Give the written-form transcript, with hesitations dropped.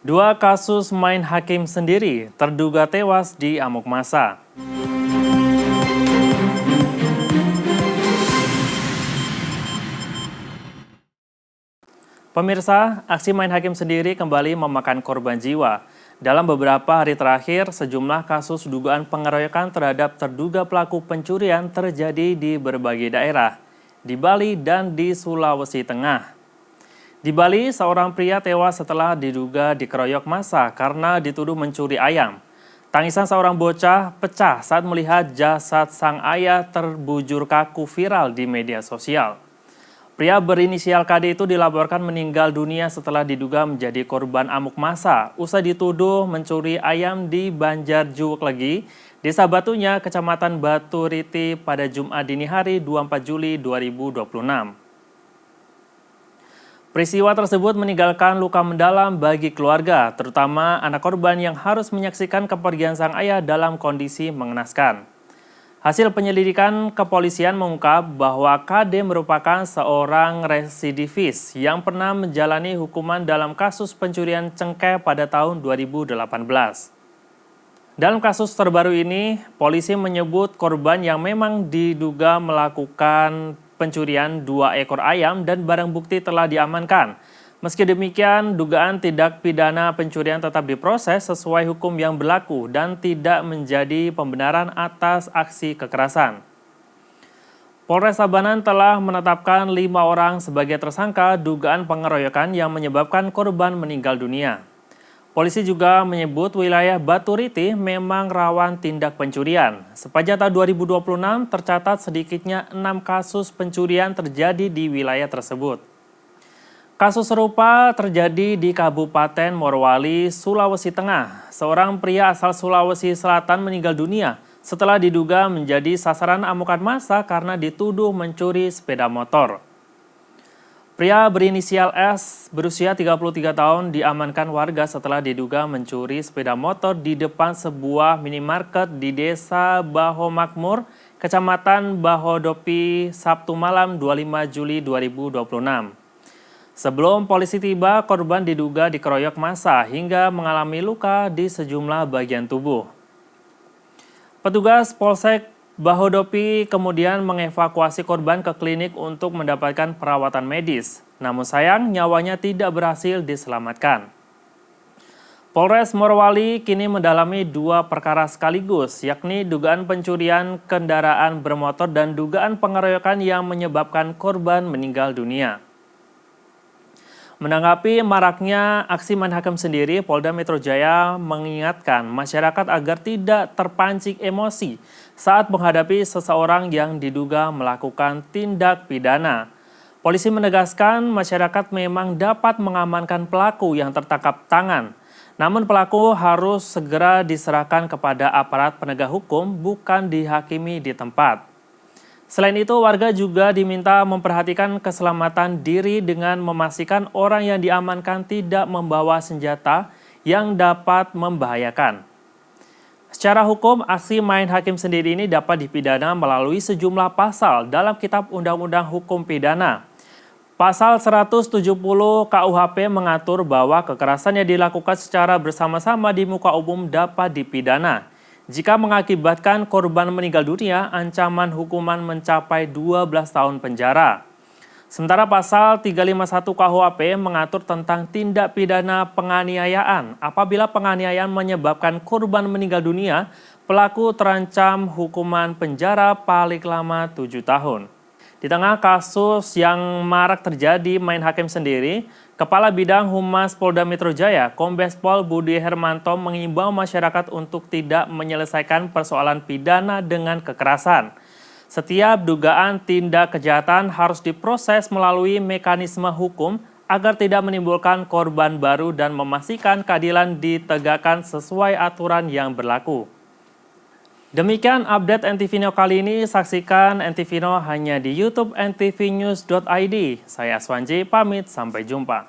Dua kasus main hakim sendiri terduga tewas di amuk massa. Pemirsa, aksi main hakim sendiri kembali memakan korban jiwa. Dalam beberapa hari terakhir, sejumlah kasus dugaan pengeroyokan terhadap terduga pelaku pencurian terjadi di berbagai daerah, di Bali dan di Sulawesi Tengah. Di Bali, seorang pria tewas setelah diduga dikeroyok massa karena dituduh mencuri ayam. Tangisan seorang bocah pecah saat melihat jasad sang ayah terbujur kaku viral di media sosial. Pria berinisial KD itu dilaporkan meninggal dunia setelah diduga menjadi korban amuk massa usai dituduh mencuri ayam di Banjarjuklegi, Desa Batunya, Kecamatan Batu Riti pada Jumat dini hari 24 Juli 2026. Peristiwa tersebut meninggalkan luka mendalam bagi keluarga, terutama anak korban yang harus menyaksikan kepergian sang ayah dalam kondisi mengenaskan. Hasil penyelidikan kepolisian mengungkap bahwa KD merupakan seorang residivis yang pernah menjalani hukuman dalam kasus pencurian cengkeh pada tahun 2018. Dalam kasus terbaru ini, polisi menyebut korban yang memang diduga melakukan pencurian 2 ekor ayam dan barang bukti telah diamankan. Meski demikian, dugaan tindak pidana pencurian tetap diproses sesuai hukum yang berlaku dan tidak menjadi pembenaran atas aksi kekerasan. Polres Tabanan telah menetapkan 5 orang sebagai tersangka dugaan pengeroyokan yang menyebabkan korban meninggal dunia. Polisi juga menyebut wilayah Batu Riti memang rawan tindak pencurian. Sepanjang tahun 2026 tercatat sedikitnya 6 kasus pencurian terjadi di wilayah tersebut. Kasus serupa terjadi di Kabupaten Morowali, Sulawesi Tengah. Seorang pria asal Sulawesi Selatan meninggal dunia setelah diduga menjadi sasaran amukan massa karena dituduh mencuri sepeda motor. Pria berinisial S berusia 33 tahun diamankan warga setelah diduga mencuri sepeda motor di depan sebuah minimarket di Desa Baho Makmur, Kecamatan Bahodopi, Sabtu malam 25 Juli 2026. Sebelum polisi tiba, korban diduga dikeroyok massa hingga mengalami luka di sejumlah bagian tubuh. Petugas Polsek Bahodopi kemudian mengevakuasi korban ke klinik untuk mendapatkan perawatan medis. Namun sayang, nyawanya tidak berhasil diselamatkan. Polres Morowali kini mendalami 2 perkara sekaligus, yakni dugaan pencurian kendaraan bermotor dan dugaan pengeroyokan yang menyebabkan korban meninggal dunia. Menanggapi maraknya aksi main hakim sendiri, Polda Metro Jaya mengingatkan masyarakat agar tidak terpancing emosi saat menghadapi seseorang yang diduga melakukan tindak pidana. Polisi menegaskan masyarakat memang dapat mengamankan pelaku yang tertangkap tangan. Namun pelaku harus segera diserahkan kepada aparat penegak hukum, bukan dihakimi di tempat. Selain itu, warga juga diminta memperhatikan keselamatan diri dengan memastikan orang yang diamankan tidak membawa senjata yang dapat membahayakan. Secara hukum, aksi main hakim sendiri ini dapat dipidana melalui sejumlah pasal dalam Kitab Undang-Undang Hukum Pidana. Pasal 170 KUHP mengatur bahwa kekerasan yang dilakukan secara bersama-sama di muka umum dapat dipidana. Jika mengakibatkan korban meninggal dunia, ancaman hukuman mencapai 12 tahun penjara. Sementara pasal 351 KUHP mengatur tentang tindak pidana penganiayaan. Apabila penganiayaan menyebabkan korban meninggal dunia, pelaku terancam hukuman penjara paling lama 7 tahun. Di tengah kasus yang marak terjadi main hakim sendiri, Kepala Bidang Humas Polda Metro Jaya, Kombes Pol Budi Hermanto mengimbau masyarakat untuk tidak menyelesaikan persoalan pidana dengan kekerasan. Setiap dugaan tindak kejahatan harus diproses melalui mekanisme hukum agar tidak menimbulkan korban baru dan memastikan keadilan ditegakkan sesuai aturan yang berlaku. Demikian update NTV Now kali ini. Saksikan NTV Now hanya di YouTube ntvnews.id. Saya Aswanji pamit, sampai jumpa.